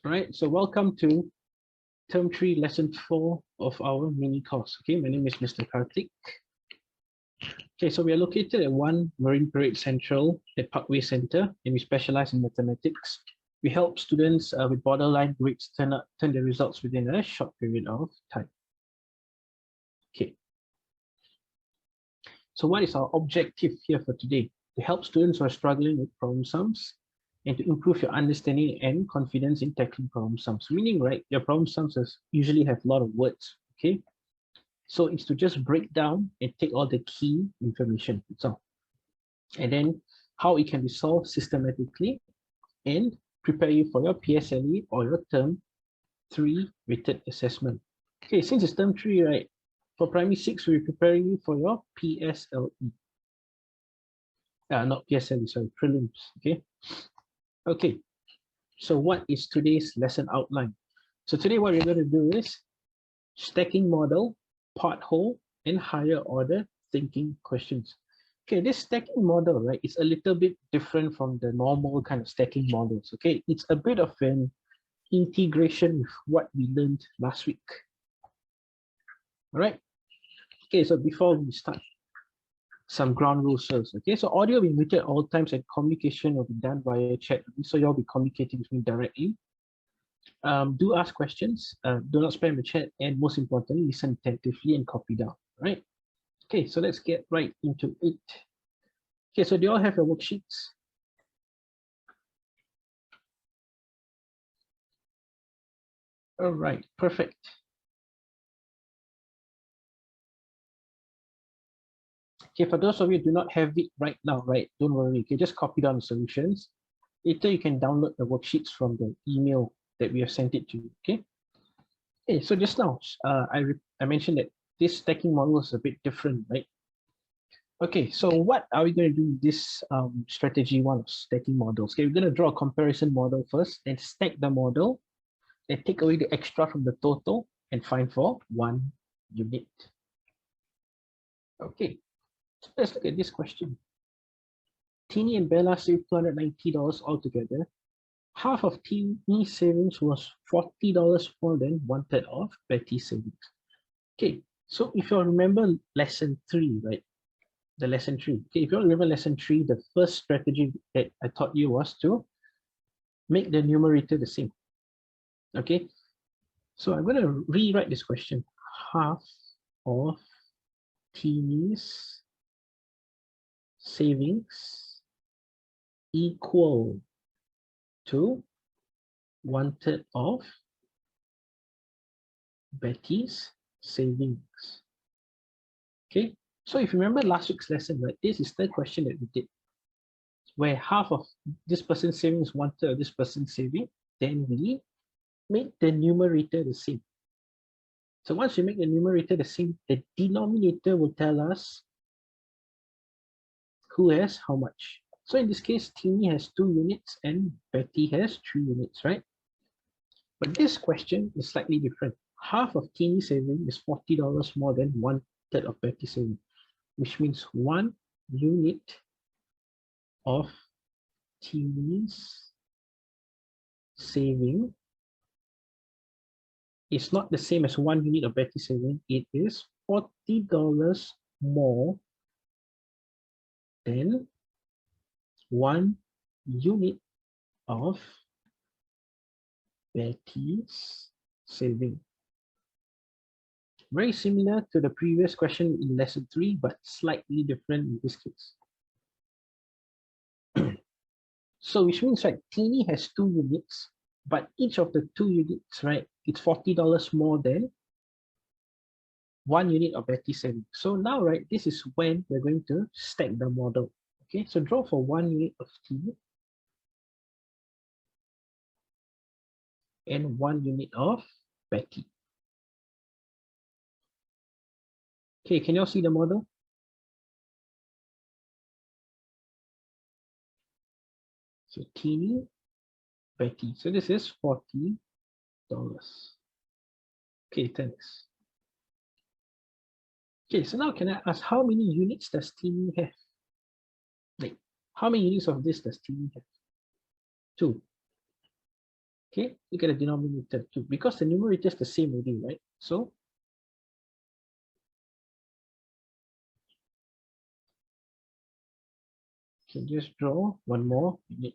Right, so welcome to term 3, lesson 4 of our mini course. Okay, my name is Mr. Karthik. Okay, so we are located at 1 Marine Parade Central at Parkway Center, and we specialize in mathematics. We help students with borderline grades turn their results within a short period of time. Okay, so what is our objective here for today? To help students who are struggling with problem sums and to improve your understanding and confidence in tackling problem sums. Meaning, right, your problem sums usually have a lot of words, okay? So it's to just break down and take all the key information. So, and then how it can be solved systematically and prepare you for your PSLE or your term 3 weighted assessment. Okay, since it's term 3, right, for primary 6, we're preparing you for your PSLE. Not PSLE, sorry, prelims, okay? Okay, so what is today's lesson outline? So today what we're going to do is stacking model, pothole, and higher order thinking questions. Okay, this stacking model, right, is a little bit different from the normal kind of stacking models, okay? It's a bit of an integration with what we learned last week. All right? Okay, so before we start, some ground rules first. Okay, so audio will be muted at all times and communication will be done via chat. So you'll be communicating with me directly. Do ask questions, do not spam the chat, and most importantly, listen attentively and copy down. Right? Okay, so let's get right into it. Okay, so do you all have your worksheets? All right, perfect. Okay, for those of you who do not have it right now, right, don't worry, okay, just copy down the solutions. Later, you can download the worksheets from the email that we have sent it to you, okay? Okay, so just now, I mentioned that this stacking model is a bit different, right? Okay, so what are we going to do with this strategy one of stacking models? Okay, we're going to draw a comparison model first, and stack the model, and take away the extra from the total, and find for 1 unit. Okay, so let's look at this question. Teeny and Bella saved $290 altogether. Half of Teeny's savings was $40 more than 1/3 of Betty's savings. Okay, so if you remember lesson 3, right? The lesson 3. Okay, if you remember lesson 3, the first strategy that I taught you was to make the numerator the same. Okay, so I'm going to rewrite this question. Half of Teeny's savings equal to 1/3 of Betty's savings. Okay, so if you remember last week's lesson, right, this is the question that we did, where half of this person's saving is 1/3 of this person's saving, then we make the numerator the same. So once we make the numerator the same, the denominator will tell us who has how much. So in this case, Teeny has 2 units and Betty has 3 units, right? But this question is slightly different. Half of Teeny's saving is $40 more than 1/3 of Betty's saving, which means 1 unit of Teeny's saving is not the same as 1 unit of Betty's saving. It is $40 more than 1 unit of Betty's saving. Very similar to the previous question in lesson 3, but slightly different in this case. So which means, right, Teeny has 2 units, but each of the 2 units, right, it's $40 more than 1 unit of Betty's saving. So now, right, this is when we're going to stack the model. Okay, so draw for 1 unit of Teeny and 1 unit of Betty. Okay, can you all see the model? So Teeny, Betty. So this is $40. Okay, thanks. Okay, so now can I ask, how many units does Teeny have? Like, how many units of this does Teeny have? 2. Okay, look at the denominator too, because the numerator is the same already, right? So you can just draw one more unit.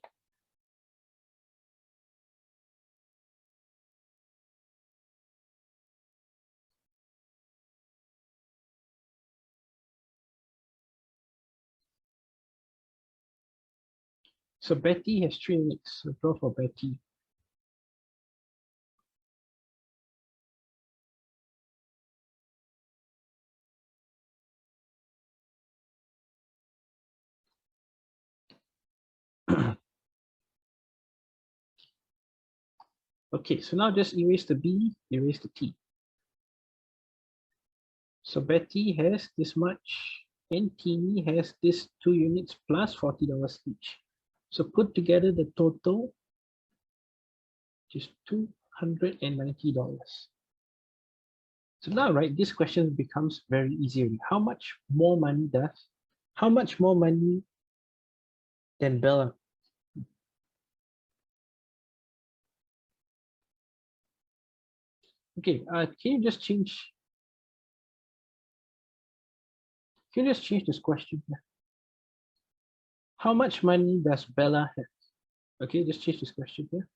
So Betty has 3 units. So draw for Betty. Okay, so now just erase the B, erase the T. So Betty has this much, and Teeny has this 2 units plus $40 each. So put together the total, which is $290. So now, right, this question becomes very easy. How much more money than Bella? Okay, can you just change this question here? How much money does Bella have? Okay, just change this question here.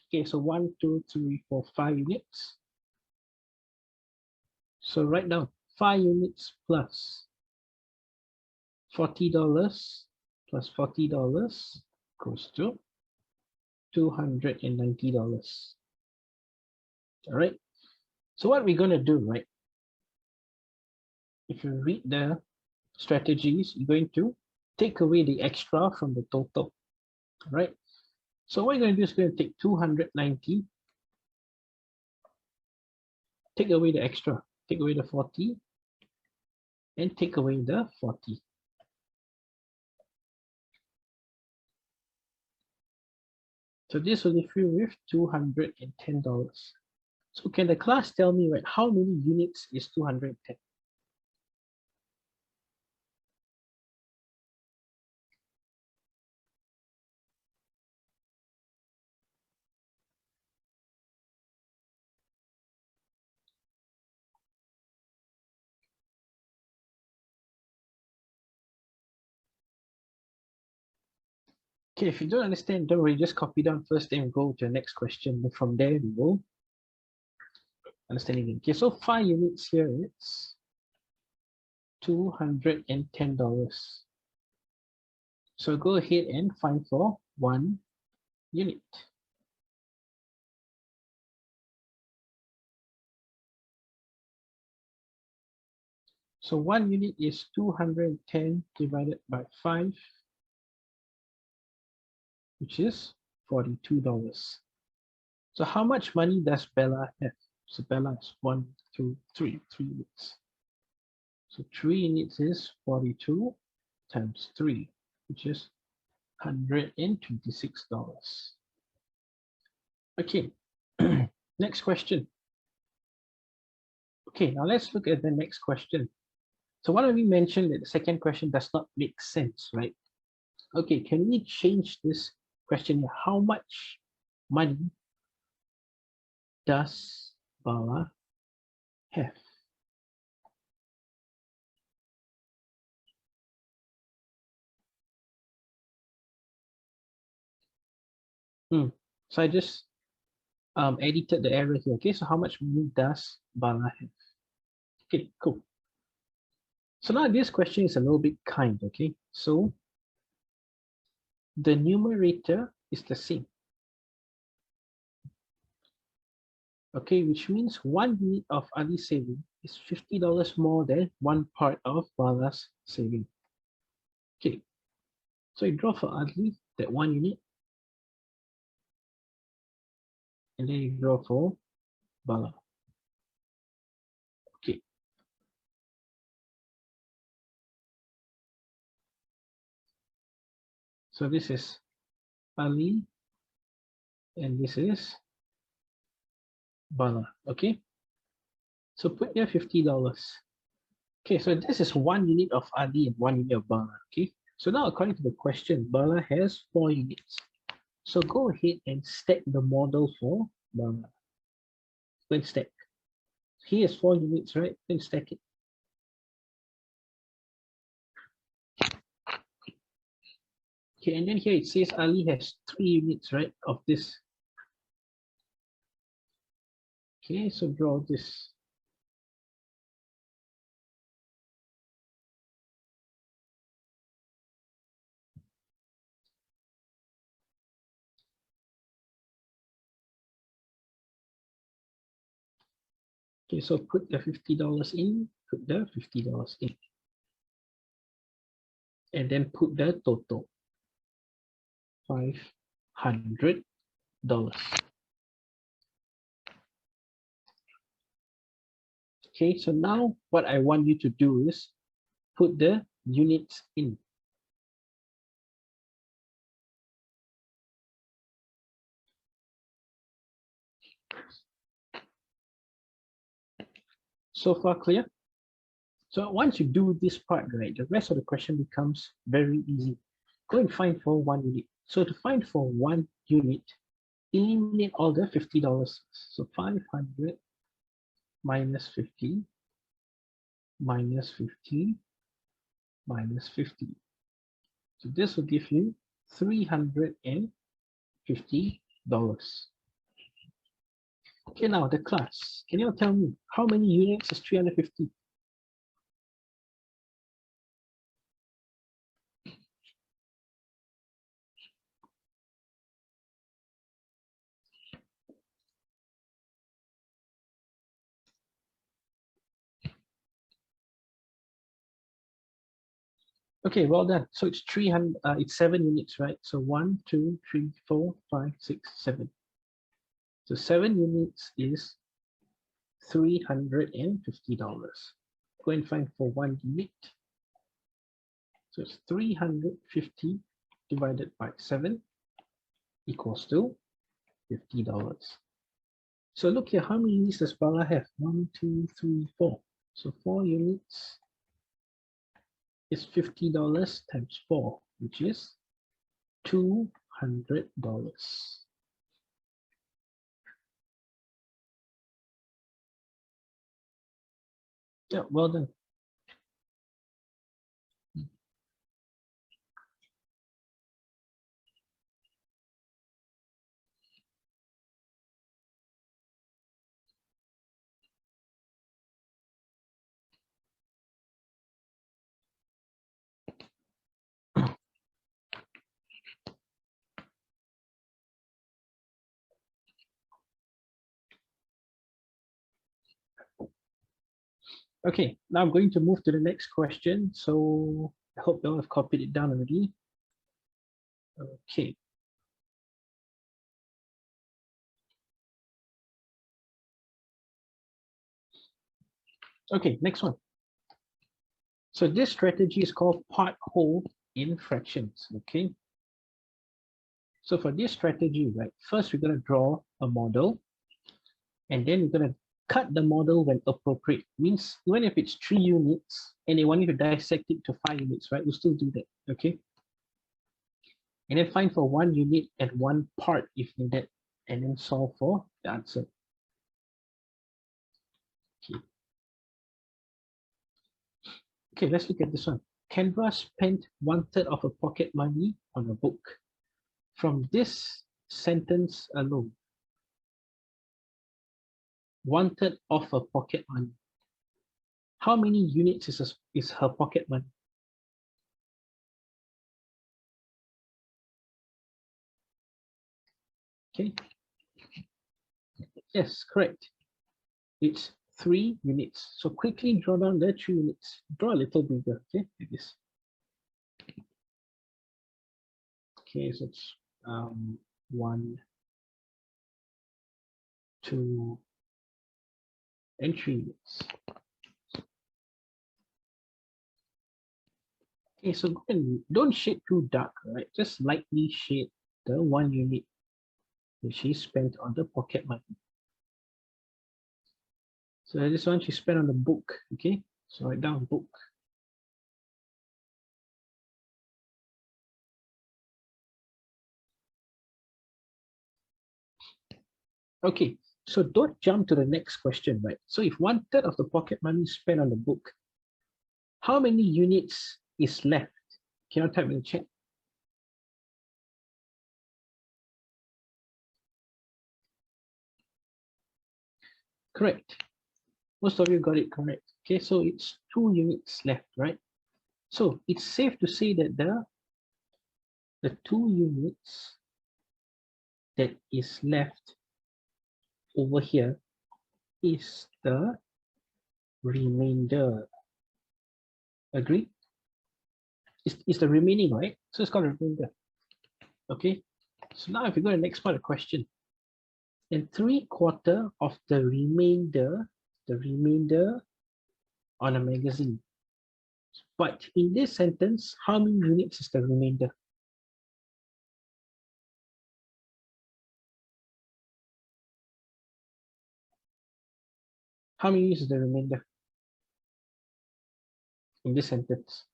Okay, so 1, 2, 3, 4, 5 units. So write down 5 units plus $40 plus $40 goes to $290. All right. So what we're going to do, right? If you read the strategies, you're going to take away the extra from the total. All right. So what you're going to do is going to take 290, take away the extra, take away the 40, and take away the 40. So this will leave you with $210. So can the class tell me, right, how many units is 210? Okay, if you don't understand, don't worry, just copy down first, then go to the next question. And from there, we will understand it. Okay, so 5 units here, it's $210. So go ahead and find for 1 unit. So 1 unit is 210 divided by 5, which is $42. So how much money does Bella have? So Bella has 1, 2, 3 units. So 3 units is 42 times 3, which is $126. Okay, next question. Okay, now let's look at the next question. So what have we mentioned that the second question does not make sense, right? Okay, can we change this question? How much money does Bala have? So I just edited the error here. Okay, so how much money does Bala have? Okay, cool. So now this question is a little bit kind, okay? So the numerator is the same. Okay, which means 1 unit of Ali's saving is $50 more than 1 part of Bala's saving. Okay, so you draw for Ali that 1 unit, and then you draw for Bala. Okay. So this is Ali, and this is Bala. Okay. So put here $50. Okay, so this is 1 unit of Ali and 1 unit of Bala. Okay, so now according to the question, Bala has 4 units. So go ahead and stack the model for Bala. Go and stack. He has 4 units, right? Then stack it. Okay, and then here it says Ali has 3 units, right, of this. Okay, so draw this. Okay, so put the $50 in, put the $50 in, and then put the total, $500. Okay, so now what I want you to do is put the units in. So far clear? So once you do this part, right, the rest of the question becomes very easy. Go and find for 1 unit. So to find for 1 unit, eliminate all the $50. So 500 minus 50 minus 50 minus 50. So this will give you $350. Okay, now the class. Can you tell me how many units is 350? Okay, well done. So it's 300. It's 7 units, right? So 1, 2, 3, 4, 5, 6, 7. So 7 units is $350. Go and find for 1 unit. So it's 350 divided by 7 equals to $50. So look here, how many units does Bala have? 1, 2, 3, 4. So 4 units is $50 times 4, which is $200. Yeah, well done. Okay, now I'm going to move to the next question. So I hope you all have copied it down already. Okay. Okay, next one. So this strategy is called part whole in fractions. Okay. So for this strategy, right, first we're going to draw a model, and then we're going to cut the model when appropriate. Means even if it's 3 units and they want you to dissect it to 5 units, right, we'll still do that. Okay. And then find for 1 unit and 1 part if needed, and then solve for the answer. Okay. Okay, let's look at this one. Kendra spent 1/3 of her pocket money on a book. From this sentence alone, 1/3 of her pocket money. How many units is her pocket money? Okay. Yes, correct. It's 3 units. So quickly draw down the 3 units. Draw a little bigger, okay, like this. Okay, so it's 1, 2, and 3 units. Okay, so don't shade too dark, right? Just lightly shade the 1 unit that she spent on the pocket money. So this one she spent on the book, okay? So write down book. Okay, so don't jump to the next question, right? So if 1/3 of the pocket money is spent on the book, how many units is left? Can you type in the chat? Correct. Most of you got it correct. Okay, so it's 2 units left, right? So it's safe to say that the 2 units that is left over here is the remainder. Agree? It's the remaining, right? So it's called a remainder. Okay. So now if you go to the next part of the question, and 3/4 of the remainder on a magazine. But in this sentence, how many units is the remainder? How many units is the remainder in this sentence?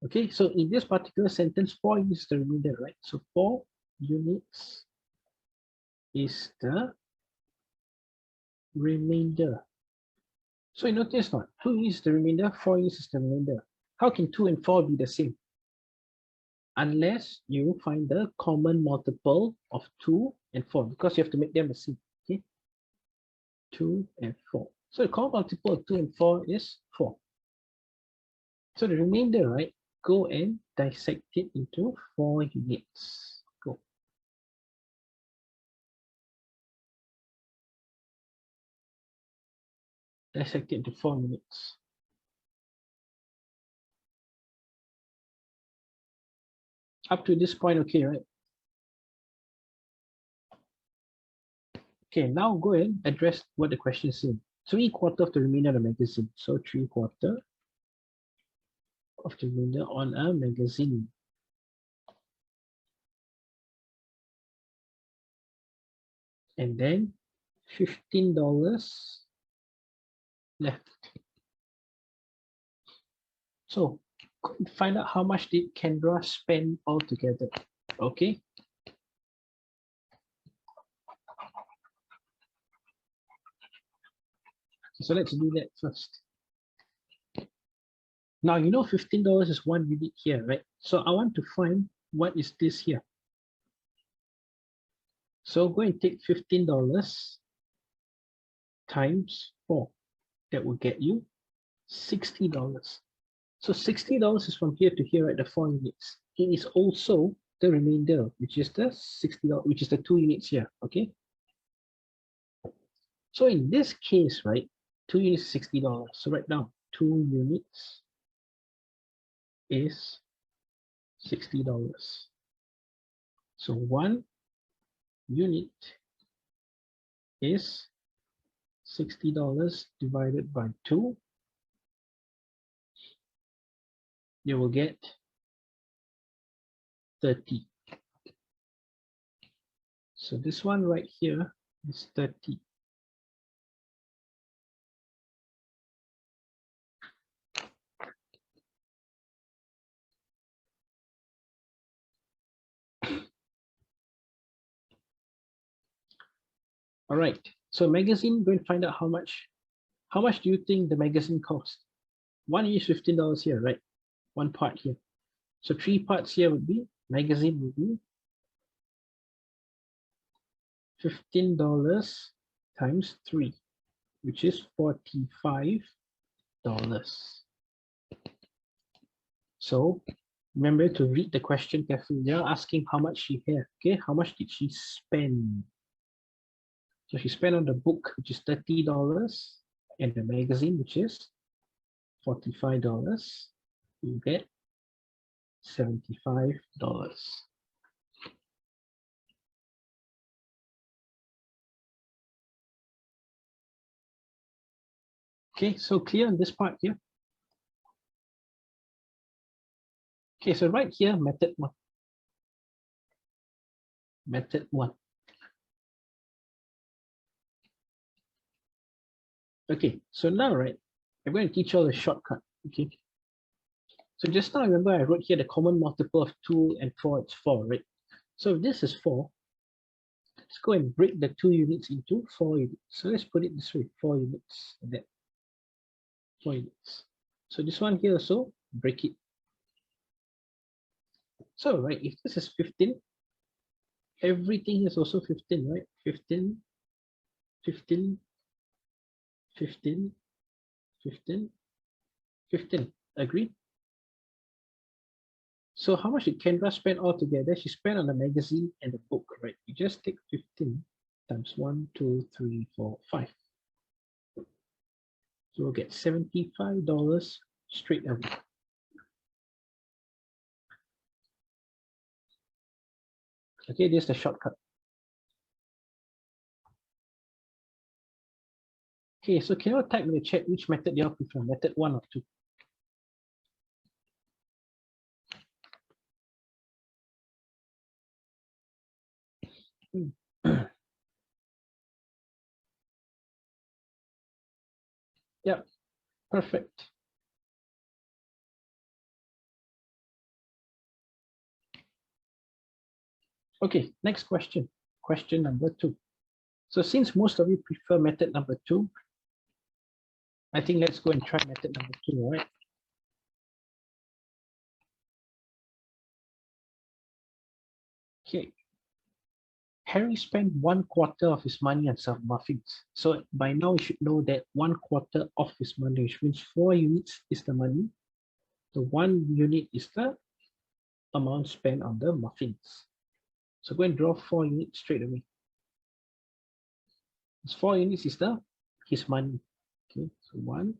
Okay, so in this particular sentence, 4 units is the remainder, right? So 4 units is the remainder. So you notice what? 2 units is the remainder, 4 units is the remainder. How can 2 and 4 be the same? Unless you find the common multiple of 2 and 4, because you have to make them the same. Okay, 2 and 4. So the common multiple of 2 and 4 is 4. So the remainder, right? Go and dissect it into 4 units. Go. Dissect it into 4 units. Up to this point, okay, right? Okay, now go ahead and address what the question is saying. 3/4 of the remainder of the magazine. So 3/4 of the remainder on a magazine. And then $15 left. So find out how much did Kendra spend altogether. Okay. So let's do that first. Now you know $15 is 1 unit here, right? So I want to find what is this here. So go and take $15 times 4. That will get you $60. So $60 is from here to here at the 4 units. It is also the remainder, which is the $60, which is the 2 units here. Okay. So in this case, right, 2 units is $60. So right now, 2 units is $60. So 1 unit is $60 divided by 2. You will get 30. So this one right here is 30. All right. So magazine, go and find out how much. How much do you think the magazine cost? 1 is $15 here, right? 1 part here. So 3 parts here would be, magazine would be $15 times 3, which is $45. So remember to read the question carefully. They're asking how much she had. Okay, how much did she spend? So she spent on the book, which is $30, and the magazine, which is $45. You get $75. Okay, so clear on this part here. Okay, so right here, method 1. Method 1. Okay, so now, right, I'm going to teach you all the shortcut. Okay. So just now, remember I wrote here the common multiple of 2 and 4, it's 4, right? So if this is 4, let's go and break the 2 units into 4 units. So let's put it this way, 4 units, like that, 4 units. So this one here also, break it. So, right, if this is 15, everything is also 15, right? 15, 15, 15, 15, 15. Agree? So how much did Kendra spend altogether? She spent on the magazine and the book, right? You just take 15 times 1, 2, 3, 4, 5. So we'll get $75 straight away. Okay, this is the shortcut. Okay, so can you type in the chat which method you prefer, method 1 or 2? Yep, perfect. Okay, next question. Question number 2. So since most of you prefer method number 2, I think let's go and try method number 2, all right? Okay. Harry spent 1/4 of his money on some muffins. So by now you should know that 1/4 of his money, which means 4 units is the money. The 1 unit is the amount spent on the muffins. So go and draw 4 units straight away. This 4 units is his money. Okay, so 1,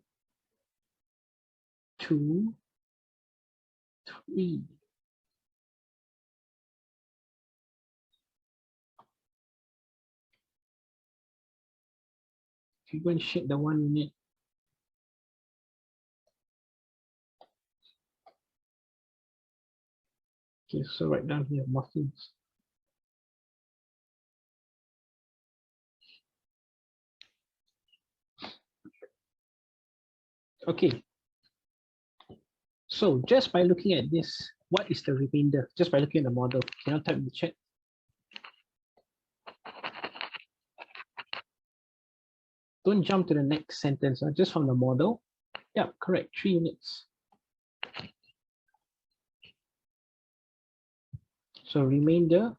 2, 3. If you go and shake the 1 unit, okay, so write down here muffins. Okay. So just by looking at this, what is the remainder? Just by looking at the model, can you type in the chat? Don't jump to the next sentence, just from the model. Yeah, correct, 3 units. So remainder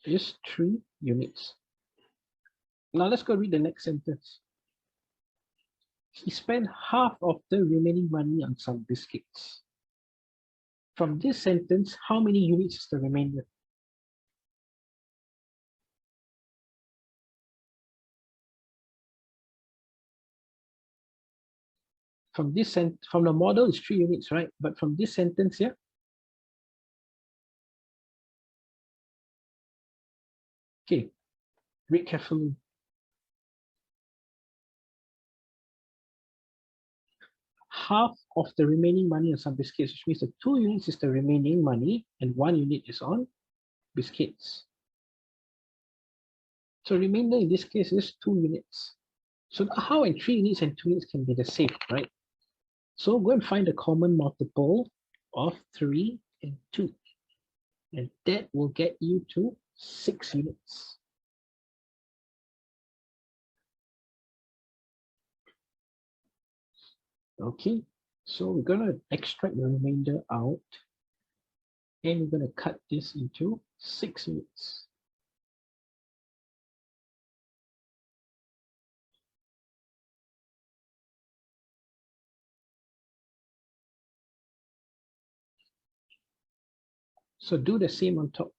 is 3 units. Now let's go read the next sentence. He spent half of the remaining money on some biscuits. From this sentence, how many units is the remainder? From the model is 3 units, right? But from this sentence here, okay, read carefully. Half of the remaining money on some biscuits, which means the 2 units is the remaining money and 1 unit is on biscuits. So remainder in this case is 2 units. So how and 3 units and 2 units can be the same, right? So go and find the common multiple of 3 and 2. And that will get you to 6 units. Okay, so we're going to extract the remainder out. And we're going to cut this into 6 units. So do the same on top.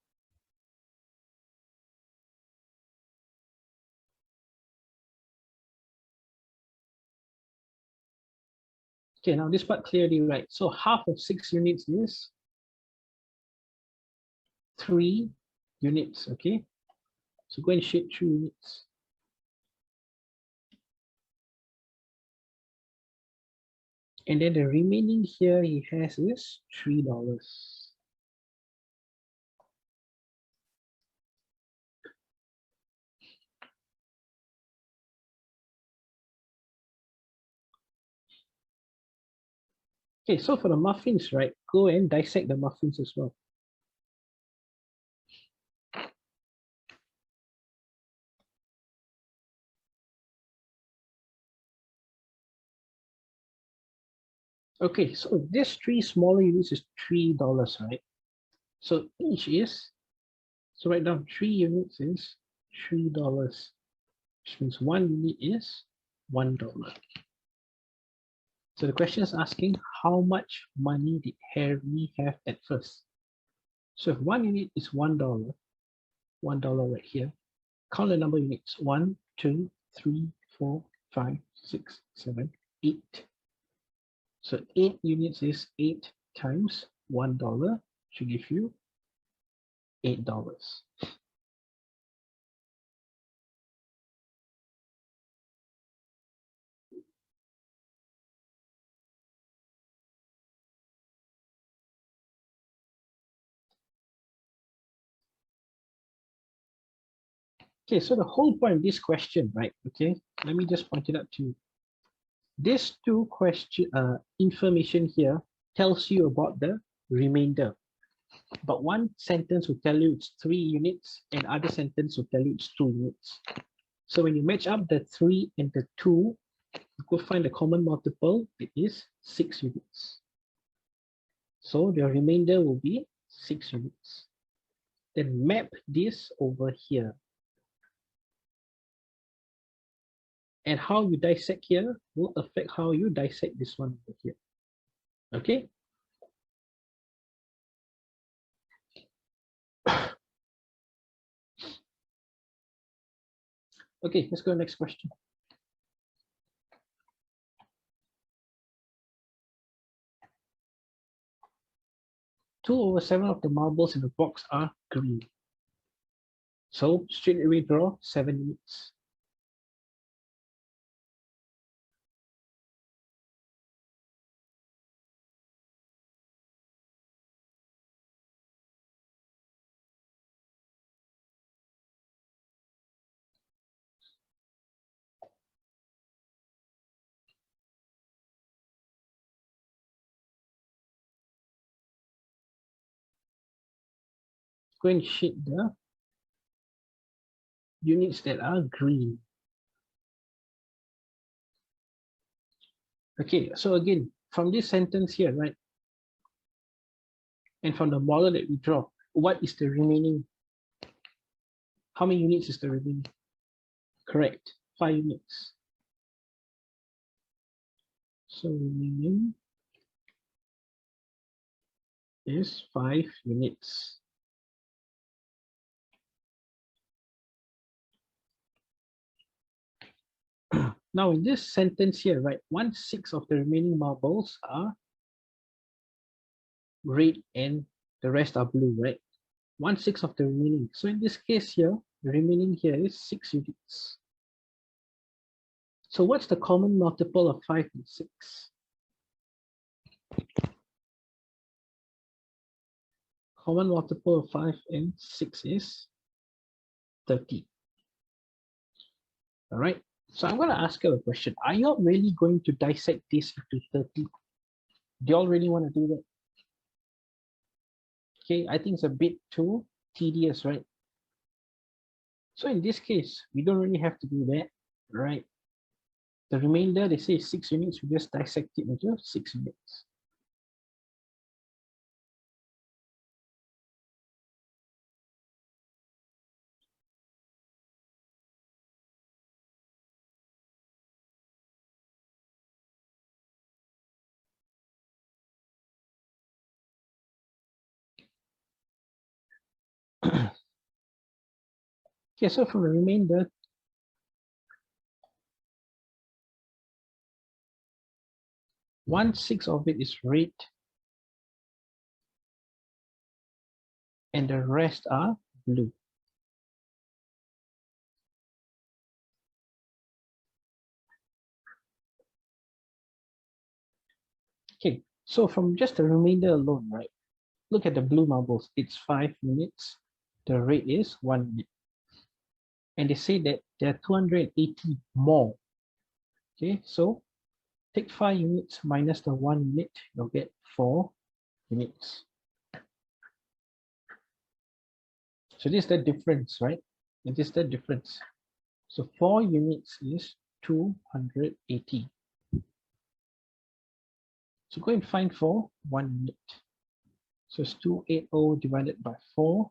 Okay, now this part clearly right. So half of 6 units is 3 units, okay? So go and shape 3 units. And then the remaining here he has is $3. Okay, so for the muffins, right, go and dissect the muffins as well. Okay, so this 3 smaller units is $3, right? So each is, so write down 3 units is $3, which means 1 unit is $1. So the question is asking how much money did Harry have at first? So if 1 unit is $1, $1 right here, count the number of units: 1, 2, 3, 4, 5, 6, 7, 8. So 8 units is 8 times $1 should give you $8. Okay, so the whole point of this question, right? Okay, let me just point it out to you. This two question information here tells you about the remainder, but one sentence will tell you it's 3 units, and other sentence will tell you it's 2 units. So when you match up the 3 and the 2, you go find the common multiple. It is 6 units. So the remainder will be 6 units. Then map this over here. And how you dissect here will affect how you dissect this one over here. Okay? Okay, let's go to the next question. 2/7 of the marbles in the box are green. So straight away draw 7 units. Go and shade the units that are green. Okay, so again, from this sentence here, right? And from the model that we draw, what is the remaining? How many units is the remaining? Correct, 5 units. So remaining is 5 units. Now in this sentence here, right, 1/6 of the remaining marbles are red and the rest are blue, right? 1/6 of the remaining. So in this case here, the remaining here is 6 units. So what's the common multiple of 5 and 6? Common multiple of 5 and 6 is 30. All right. So I'm going to ask you a question. Are you all really going to dissect this into 30? Do you all really want to do that? Okay, I think it's a bit too tedious, right? So in this case, we don't really have to do that, right? The remainder, they say 6 units, we just dissect it into 6 units. Okay, so from the remainder, one-sixth of it is red, and the rest are blue. Okay, so from just the remainder alone, right? Look at the blue marbles. It's 5 units. The red is 1 unit. And they say that there are 280 more. Okay, so Take 5 units minus the 1 unit, you'll get 4 units. So this is the difference, right? And this is the difference. So 4 units is 280. So go and find for 1 unit. So it's 280 divided by 4,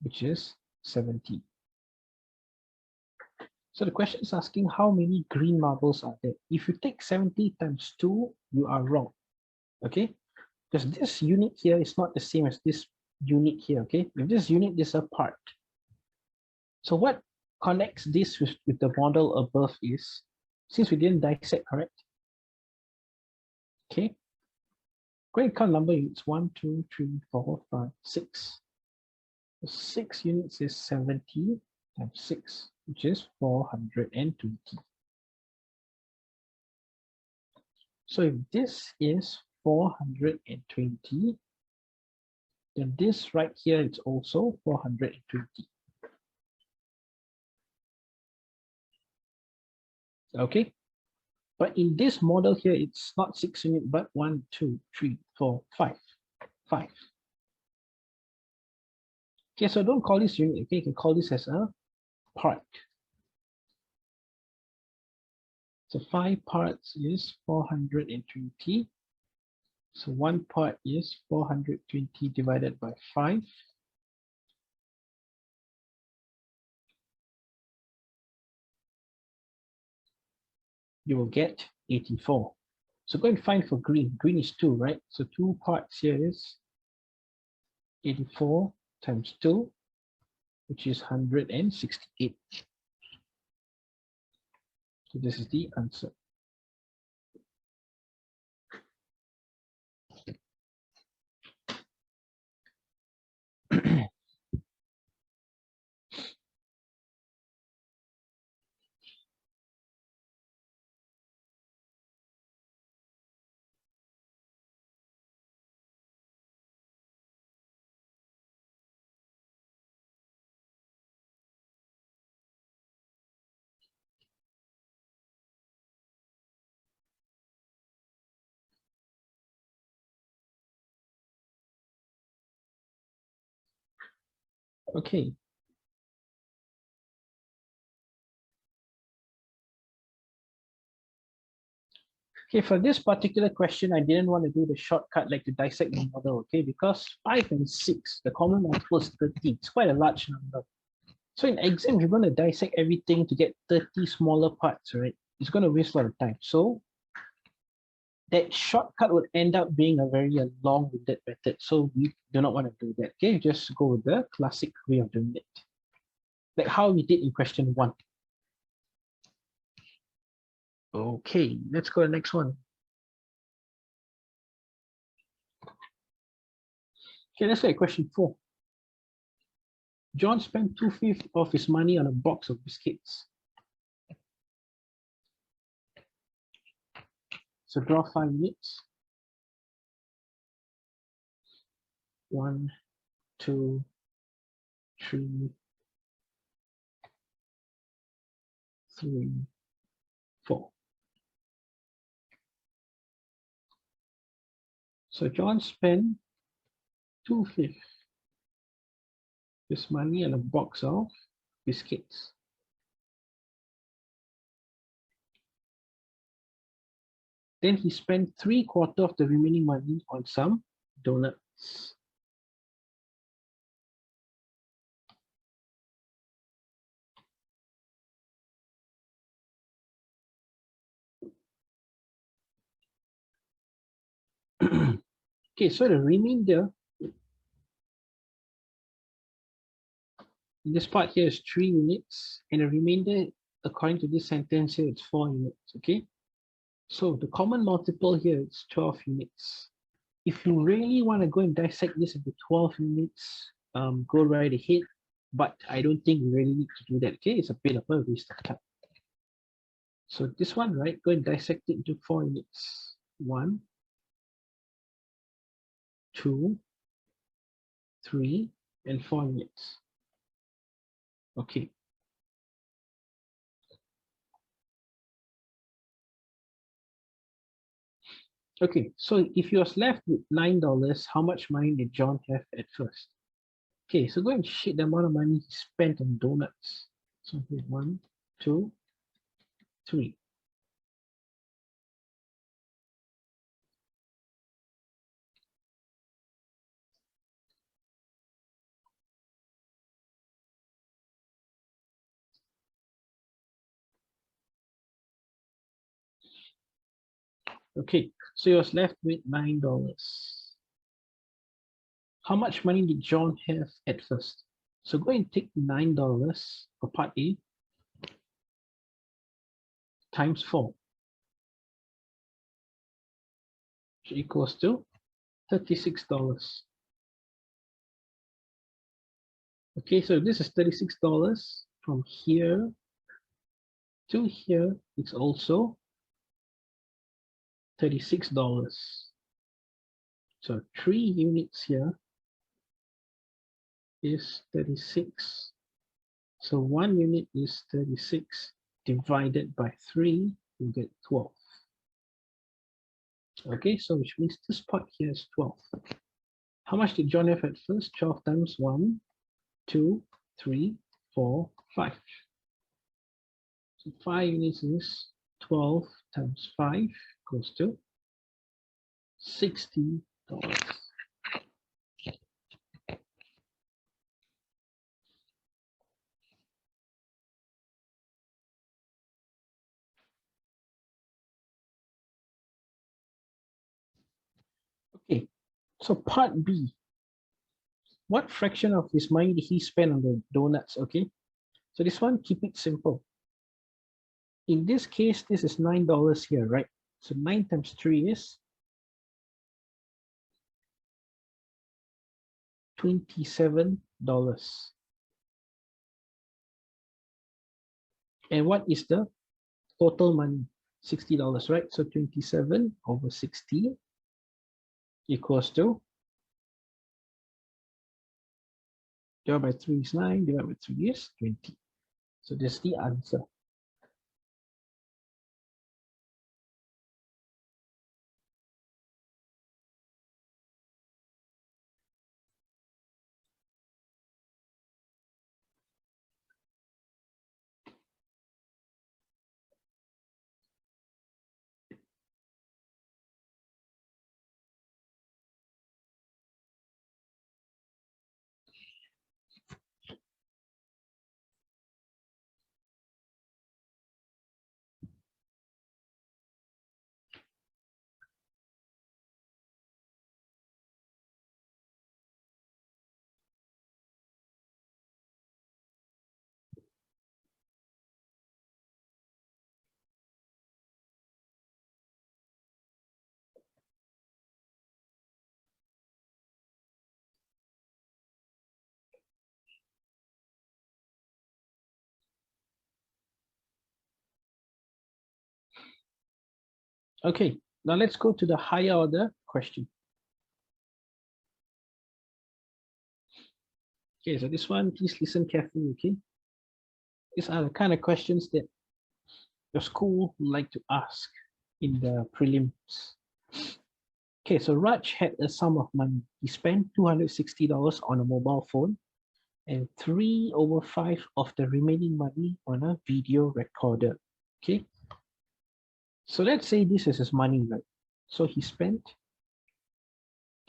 which is 70. So the question is asking how many green marbles are there. If you take 70 times 2, you are wrong. Okay? Because this unit here is not the same as this unit here. Okay? If this unit is a part. So what connects this with the model above is, since we didn't dissect, correct? Okay. Go and count number units 1, 2, 3, 4, 5, 6. So 6 units is 70 times 6, which is 420. So if this is 420, then this right here is also 420. Okay. But in this model here, it's not 6 units, but 1, 2, 3, 4, 5. 5. Okay, so don't call this unit. Okay, you can call this as a part. So 5 parts is 420. So 1 part is 420 divided by 5. You will get 84. So go and find for green. Green is 2, right? So 2 parts here is 84 times 2, which is 168. So this is the answer. Okay. Okay, for this particular question, I didn't want to do the shortcut like to dissect the model, okay? Because 5 and 6, the common multiple is 30. It's quite a large number. So in exam, you're going to dissect everything to get 30 smaller parts, right? It's going to waste a lot of time. So that shortcut would end up being a very long-winded method. So we do not want to do that, okay? Just go with the classic way of doing it. Like how we did in question 1. Okay, let's go to the next one. Okay, let's look at question 4. John spent 2/5 of his money on a box of biscuits. So draw 5 units. 1, 2, 3, 3, 4. So John spent 2/5 his money on a box of biscuits. Then he spent 3/4 of the remaining money on some donuts. Okay, so the remainder in this part here is 3 units, and the remainder, according to this sentence here, it's 4 units. Okay, so the common multiple here is 12 units. If you really want to go and dissect this into 12 units, go right ahead. But I don't think we really need to do that. Okay, it's a bit of a waste of time. So this one, right, go and dissect it into 4 units. 1, 2, 3, and 4 units. Okay. Okay, so if you was left with $9, how much money did John have at first? Okay, so go and sheet the amount of money he spent on donuts. So here, 1, 2, 3. Okay, so he was left with $9. How much money did John have at first? So go and take $9 for part A times 4, which equals to $36. Okay, so this is $36 from here to here. It's also $36. So 3 units here is 36. So 1 unit is 36 divided by 3, you get 12. Okay, so which means this part here is 12. How much did John have at first? 12 times 1, 2, 3, 4, 5. So 5 units is 12 times 5 goes to $60. Okay, so part B. What fraction of his money did he spend on the donuts? Okay, so this one, keep it simple. In this case, this is $9 here, right? So 9 times 3 is $27. And what is the total money? $60, right? So 27 over 60 equals to, divided by 3 is 9, divided by 3 is 20. So that's the answer. Okay, now let's go to the higher order question. Okay, so this one, please listen carefully, okay? These are the kind of questions that your school would like to ask in the prelims. Okay, so Raj had a sum of money. He spent $260 on a mobile phone and 3/5 of the remaining money on a video recorder. Okay, so let's say this is his money, right? So he spent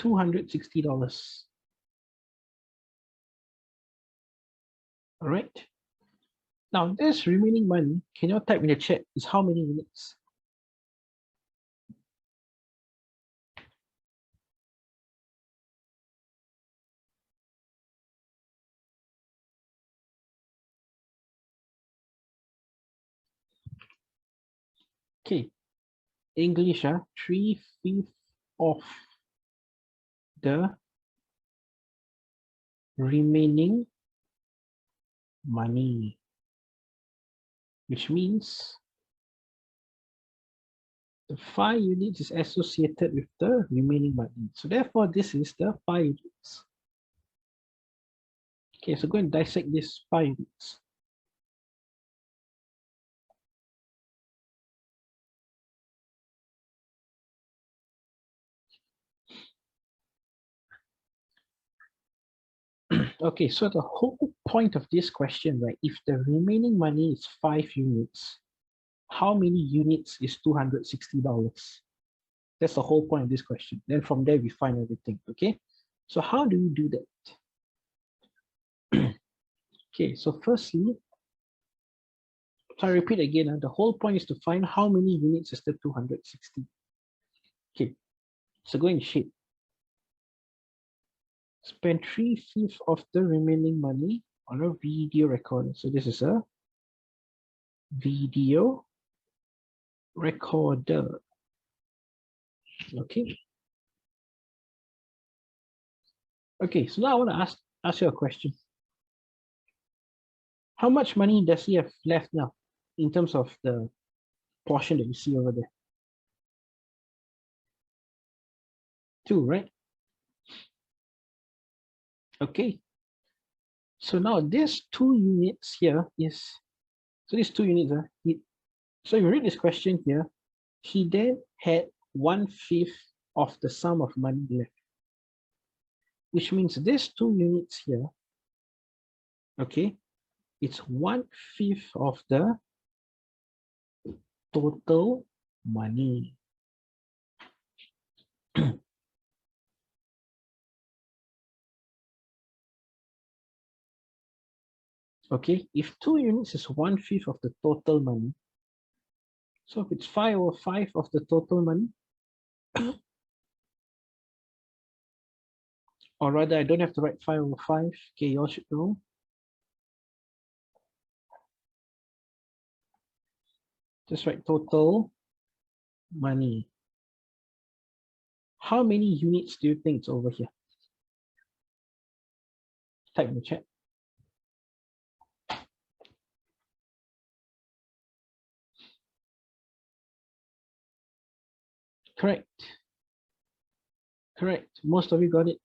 $260. All right. Now this remaining money, can you type in the chat, is how many minutes? Okay, English, 3/5 of the remaining money, which means the 5 units is associated with the remaining money. So therefore, this is the 5 units. Okay, so go and dissect this 5 units. Okay, so the whole point of this question, right? If the remaining money is 5 units, how many units is $260? That's the whole point of this question. Then from there, we find everything, okay? So how do we do that? Okay, so firstly, so I repeat again, the whole point is to find how many units is the 260. Okay, so go in shape. Spend 3/5 of the remaining money on a video recorder. So this is a video recorder. Okay. Okay, so now I want to ask you a question. How much money does he have left now in terms of the portion that you see over there? 2, right? Okay. So now this 2 units here is, so these 2 units, so you read this question here, he then had 1/5 of the sum of money left, which means this 2 units here, okay, it's 1/5 of the total money. Okay, if 2 units is 1/5 of the total money, so if it's 5/5 of the total money, or rather, I don't have to write 5/5. Okay, you all should know. Just write total money. How many units do you think it's over here? Type in the chat. Correct. Correct. Most of you got it.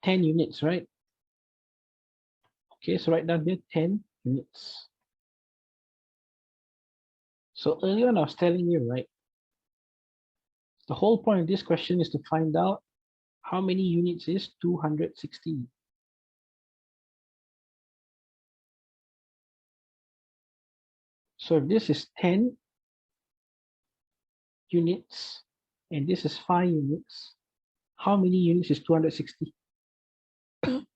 10 units, right? Okay, so write down here 10 units. So earlier on, I was telling you, right? The whole point of this question is to find out how many units is 260. So if this is 10 units and this is 5 units, how many units is 260? You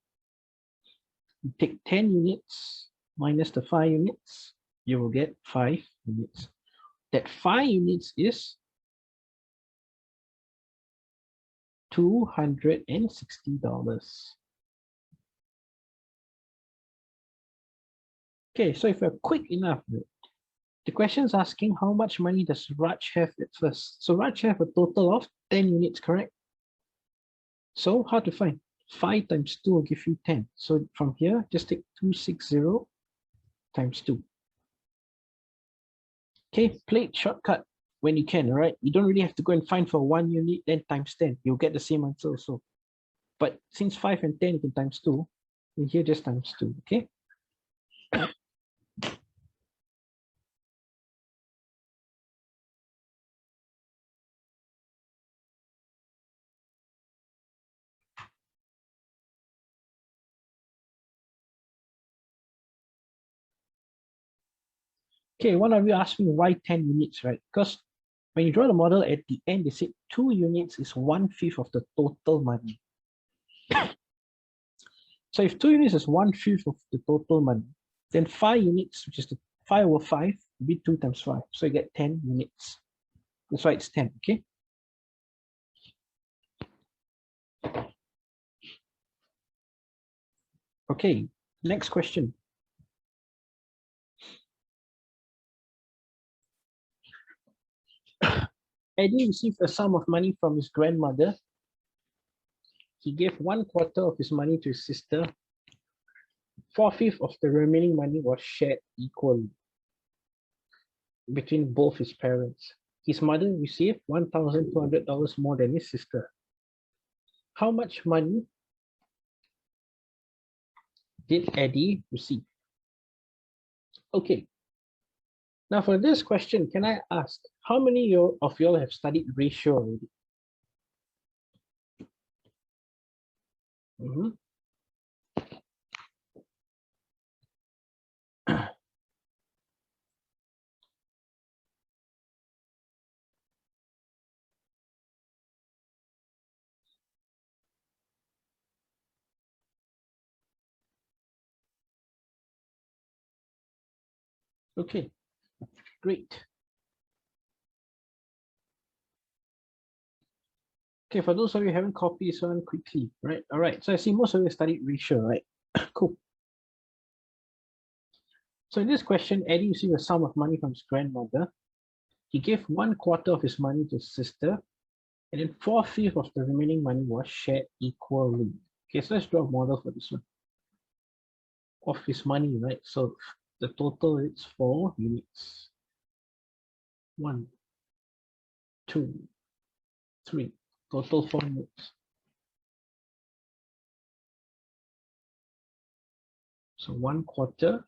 take 10 units minus the 5 units, you will get 5 units. That 5 units is $260. Okay, so if we're quick enough, the question is asking how much money does Raj have at first? So Raj have a total of 10 units, correct? So how to find? 5 times 2 will give you 10. So from here, just take 260 times 2. Okay, play it shortcut when you can, all right? You don't really have to go and find for 1 unit, then times 10. You'll get the same answer also. But since 5 and 10 you can times 2, and here just times 2, okay? Okay, one of you asked me why 10 units, right? Because when you draw the model at the end, they said 2 units is 1/5 of the total money. So if 2 units is 1/5 of the total money, then 5 units, which is the 5/5, will be 2 times 5. So you get 10 units. That's why it's 10, okay? Okay, next question. Eddie received a sum of money from his grandmother. He gave 1/4 of his money to his sister. 4/5 of the remaining money was shared equally between both his parents. His mother received $1,200 more than his sister. How much money did Eddie receive? Okay. Now for this question, can I ask, how many of y'all have studied ratio already? Okay, great. Okay, for those of you who haven't copied this one quickly, right? All right, so I see most of you studied ratio, right? Cool. So in this question, Eddie received a sum of money from his grandmother. He gave 1/4 of his money to his sister, and then 4/5 of the remaining money was shared equally. Okay, so let's draw a model for this one. Of his money, right? So the total is 4 units. 1, 2, 3. Total 4 units. So 1/4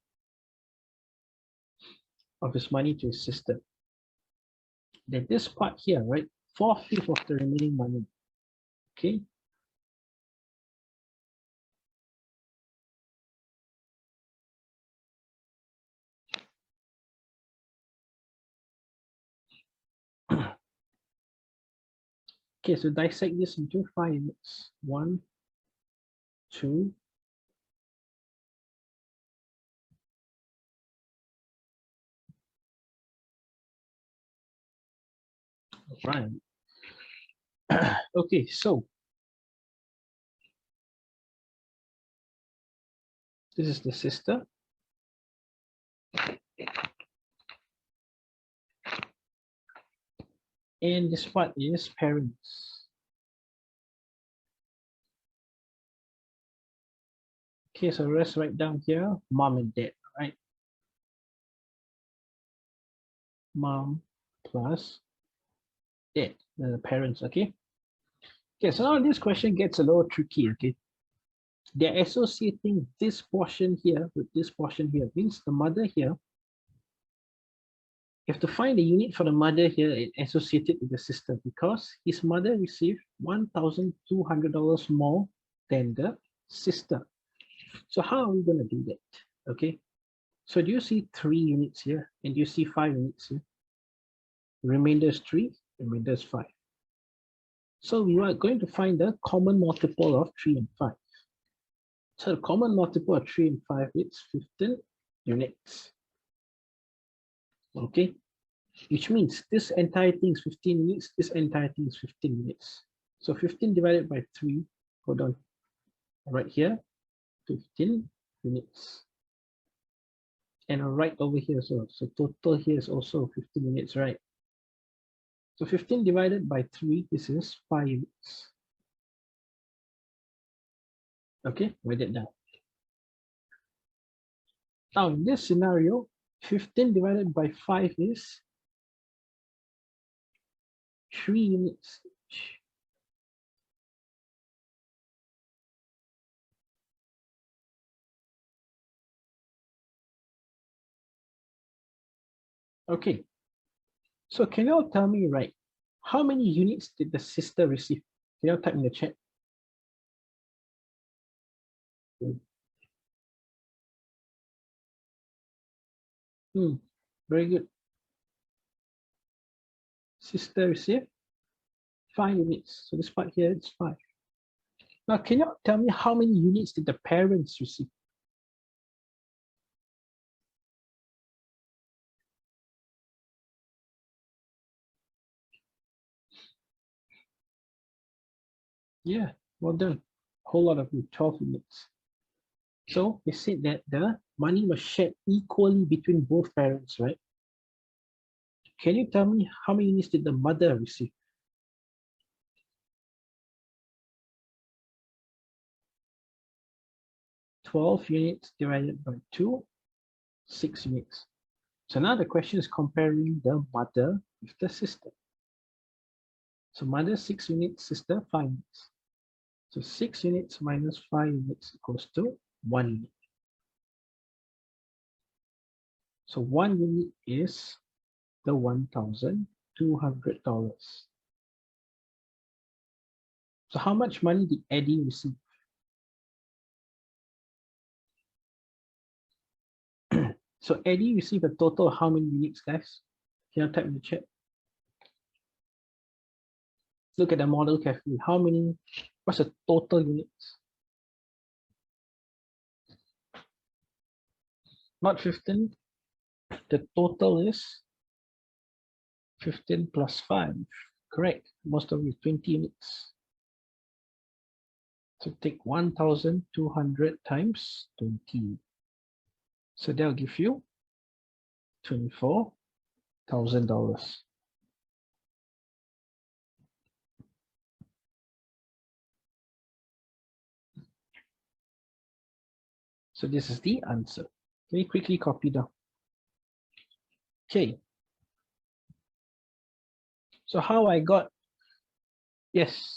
of his money to his sister. Then this part here, right? 4/5 of the remaining money. Okay. Okay, so dissect this into 5 units. 1, 2, right. Okay, so this is the sister. And this part is parents. Okay, so let's write down here mom and dad, right? Mom plus dad, the parents, okay? Okay, so now this question gets a little tricky, okay? They're associating this portion here with this portion here. Means the mother here, you have to find the unit for the mother here and associate it with the sister because his mother received $1,200 more than the sister. So how are we going to do that? Okay. So do you see 3 units here? And do you see 5 units here? The remainder is 3, the remainder is 5. So we are going to find the common multiple of 3 and 5. So the common multiple of 3 and 5 is 15 units. Okay, which means this entire thing is 15 units, this entire thing is 15 units. So 15 divided by 3, hold on, right here, 15 units. And right over here as well. So total here is also 15 units, right? So 15 divided by 3, this is 5 units. Okay, write that down. Now in this scenario, 15 divided by 5 is 3 units. Okay, so can you all tell me, right, how many units did the sister receive? Can you all type in the chat? Very good. Sister received 5 units. So this part here is 5. Now, can you tell me how many units did the parents receive? Yeah, well done. Whole lot of you, 12 units. So they said that the money was shared equally between both parents, right? Can you tell me how many units did the mother receive? 12 units divided by 2, 6 units. So now the question is comparing the mother with the sister. So mother 6 units, sister 5 units. So 6 units minus 5 units equals to 1 unit. So 1 unit is the $1,200. So how much money did Eddie receive? So Eddie received a total of how many units, guys? Can you type in the chat? Look at the model carefully. How many? What's the total units? Not 15. the total is 15 plus 5. Correct. Most of it 20 units. So take 1,200 times 20. So that'll give you $24,000. So this is the answer. Very quickly copy down. Okay. So how I got, yes,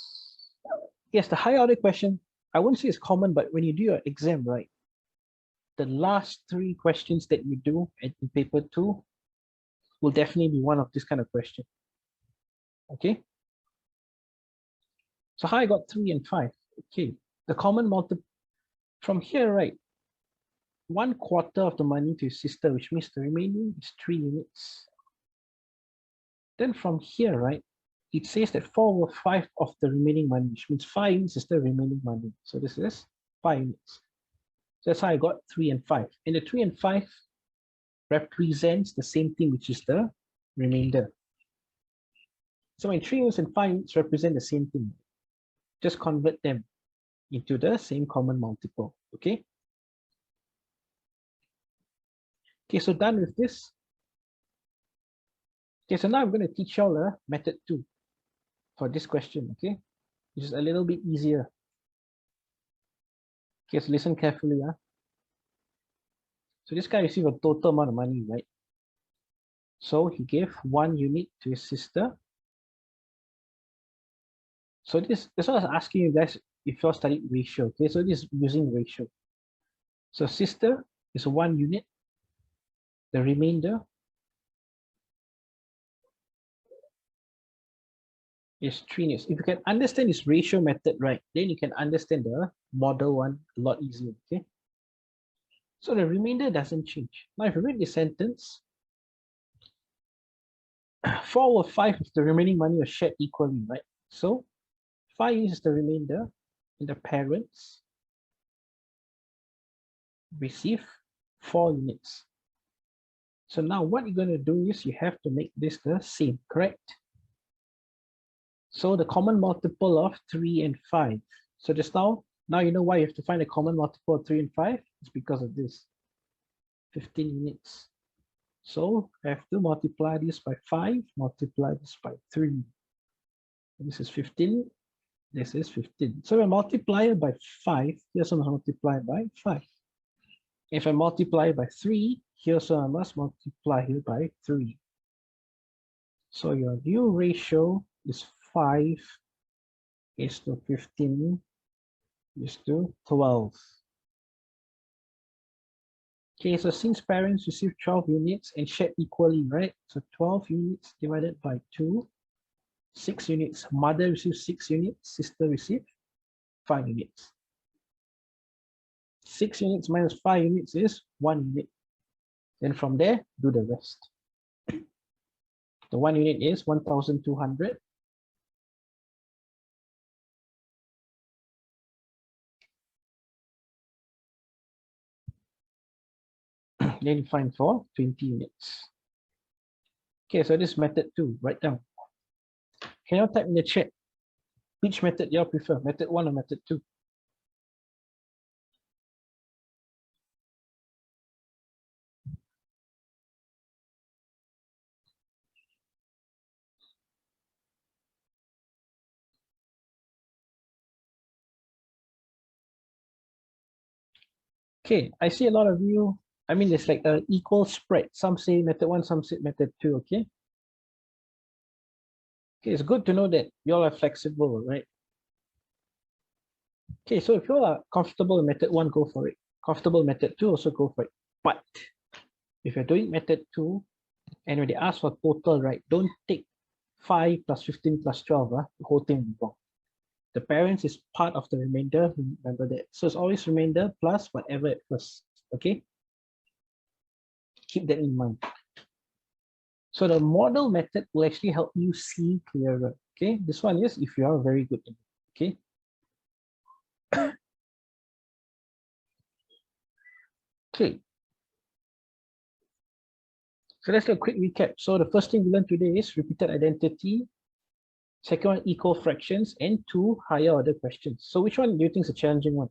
the higher order question, I won't say it's common, but when you do your exam, right, the last 3 questions that you do in paper 2 will definitely be one of this kind of question. Okay. So how I got 3 and 5. Okay. The common multiple from here, right? 1/4 of the money to his sister, which means the remaining is 3 units. Then from here, right, it says that 4/5 of the remaining money, which means 5 units is the remaining money. So this is 5 units. So that's how I got 3 and 5. And the 3 and 5 represents the same thing, which is the remainder. So when 3 units and 5 units represent the same thing, just convert them into the same common multiple. Okay. Okay, so done with this. Okay, so now I'm going to teach y'all a method 2 for this question, okay? Which is a little bit easier. Okay, so listen carefully. So this guy received a total amount of money, right? So he gave 1 unit to his sister. So that's what I was asking you guys if you studied ratio, okay? So this is using ratio. So sister is 1 unit. The remainder is 3 units. If you can understand this ratio method, right, then you can understand the model one a lot easier, okay? So the remainder doesn't change. Now, if you read this sentence, 4/5 of the remaining money was shared equally, right? So 5 is the remainder, and the parents receive 4 units. So now what you're going to do is you have to make this the same, correct? So the common multiple of 3 and 5. So just now you know why you have to find a common multiple of 3 and 5? It's because of this. 15 units. So I have to multiply this by 5, multiply this by 3. This is 15. This is 15. So I multiply it by 5. Here's what I multiply by 5. If I multiply by 3, here's what I must multiply here by 3. So your new ratio is 5 is to 15 is to 12. Okay, so since parents receive 12 units and shared equally, right? So 12 units divided by 2, 6 units. Mother receives 6 units, sister receives 5 units. 6 units minus 5 units is 1 unit. Then from there, do the rest. The 1 unit is 1,200. Then you find for 20 units. Okay, so this method 2, write down. Can you type in the chat which method you prefer, method 1 or method 2? Okay, I see a lot of you, I mean, it's like an equal spread. Some say method 1, some say method 2, okay? Okay, it's good to know that you all are flexible, right? Okay, so if you all are comfortable with method 1, go for it. Comfortable method 2, also go for it. But if you're doing method 2, and when they ask for total, right, don't take 5 plus 15 plus 12, the whole thing is wrong. The parents is part of the remainder, remember that. So it's always remainder plus whatever it was, okay? Keep that in mind. So the model method will actually help you see clearer, okay? This one is if you are very good in it, okay? Okay. So let's do a quick recap. So the first thing we learned today is repeated identity, second one, equal fractions, and two, higher order questions. So which one do you think is a challenging one?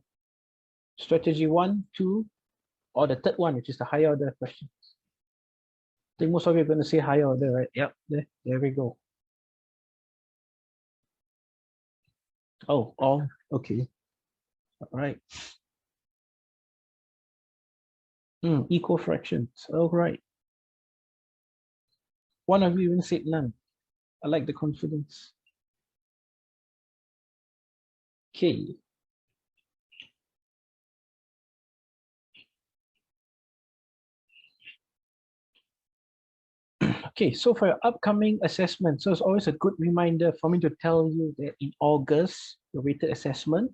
Strategy 1, 2, or the third one, which is the higher order questions? I think most of you are going to say higher order, right? Yep, there we go. Oh, all okay. All right. Equal fractions. All right. One of you even said none. I like the confidence. Okay. Okay, so for your upcoming assessment, so it's always a good reminder for me to tell you that in August, your weighted assessment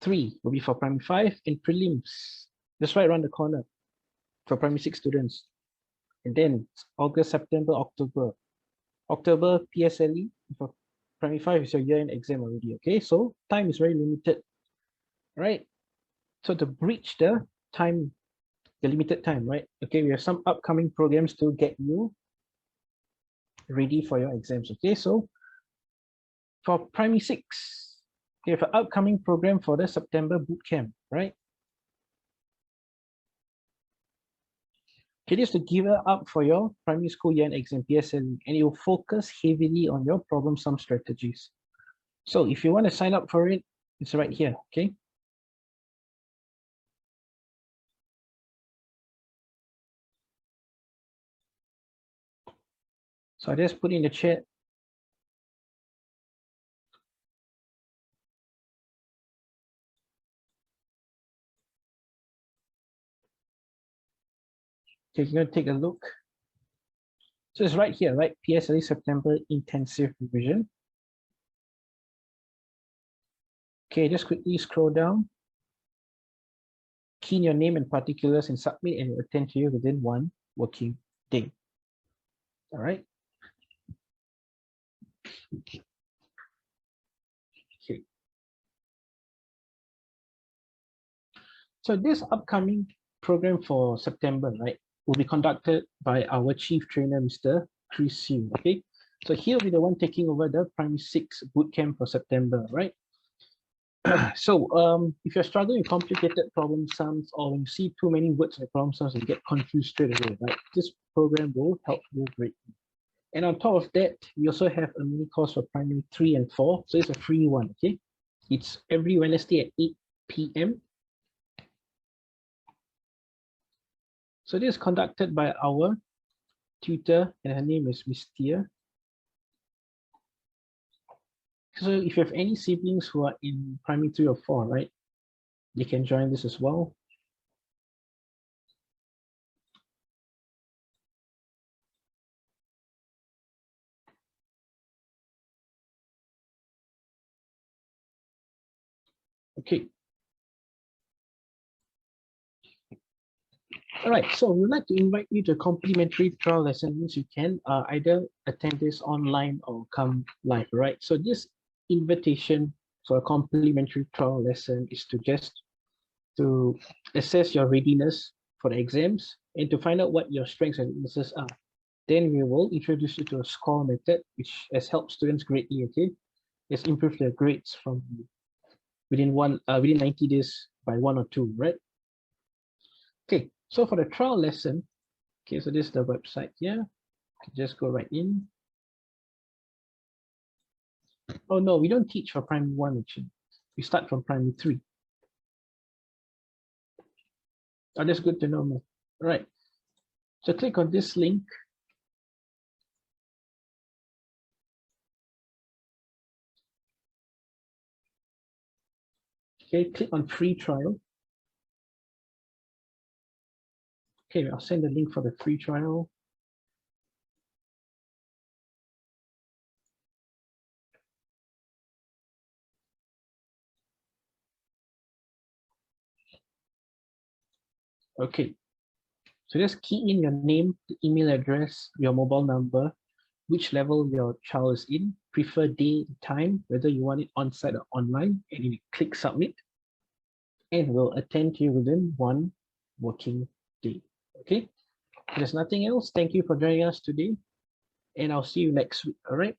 3 will be for primary 5 and prelims. That's right around the corner for primary 6 students. And then August, September, October. October, PSLE for primary 5 is your year-end exam already. Okay, so time is very limited, right? So to breach the time, the limited time, right? Okay, we have some upcoming programs to get you ready for your exams. Okay, so for primary 6, we have an upcoming program for the September bootcamp, right? It is to give up for your primary school year-end exam, PSLE, and it will focus heavily on your problem sum strategies. So if you want to sign up for it, it's right here, okay? So I just put in the chat. Okay, you're going to take a look. So it's right here, right? PSLE September Intensive Revision. Okay, just quickly scroll down. Key in your name and particulars and submit, and it will attend to you within 1 working day. All right. Okay. So this upcoming program for September, right, will be conducted by our chief trainer, Mr. Chris Yu. Okay. So he'll be the one taking over the primary 6 bootcamp for September, right? So if you're struggling with complicated problem sums, or when you see too many words in the problem sums, you get confused straight away, right? This program will help you greatly. And on top of that, we also have a mini course for primary 3 and 4. So it's a free one, okay? It's every Wednesday at 8 p.m. So this is conducted by our tutor, and her name is Miss Tia. So if you have any siblings who are in primary 3 or 4, right, they can join this as well. Okay. All right, so we'd like to invite you to a complimentary trial lesson, which you can either attend this online or come live, right? So this invitation for a complimentary trial lesson is to just to assess your readiness for the exams and to find out what your strengths and weaknesses are. Then we will introduce you to a score method, which has helped students greatly, okay? It's improved their grades from within 90 days by 1 or 2, right? Okay, so for the trial lesson, okay, so this is the website here. Just go right in. Oh no, we don't teach for primary 1 actually. We start from primary 3. Oh, that's good to know, man. All right. So click on this link. Okay, click on free trial. Okay, I'll send the link for the free trial. Okay, so just key in your name, the email address, your mobile number, which level your child is in, prefer day, time, whether you want it on-site or online, and you click submit, and we'll attend to you within 1 working day, okay? If there's nothing else, thank you for joining us today, and I'll see you next week. All right.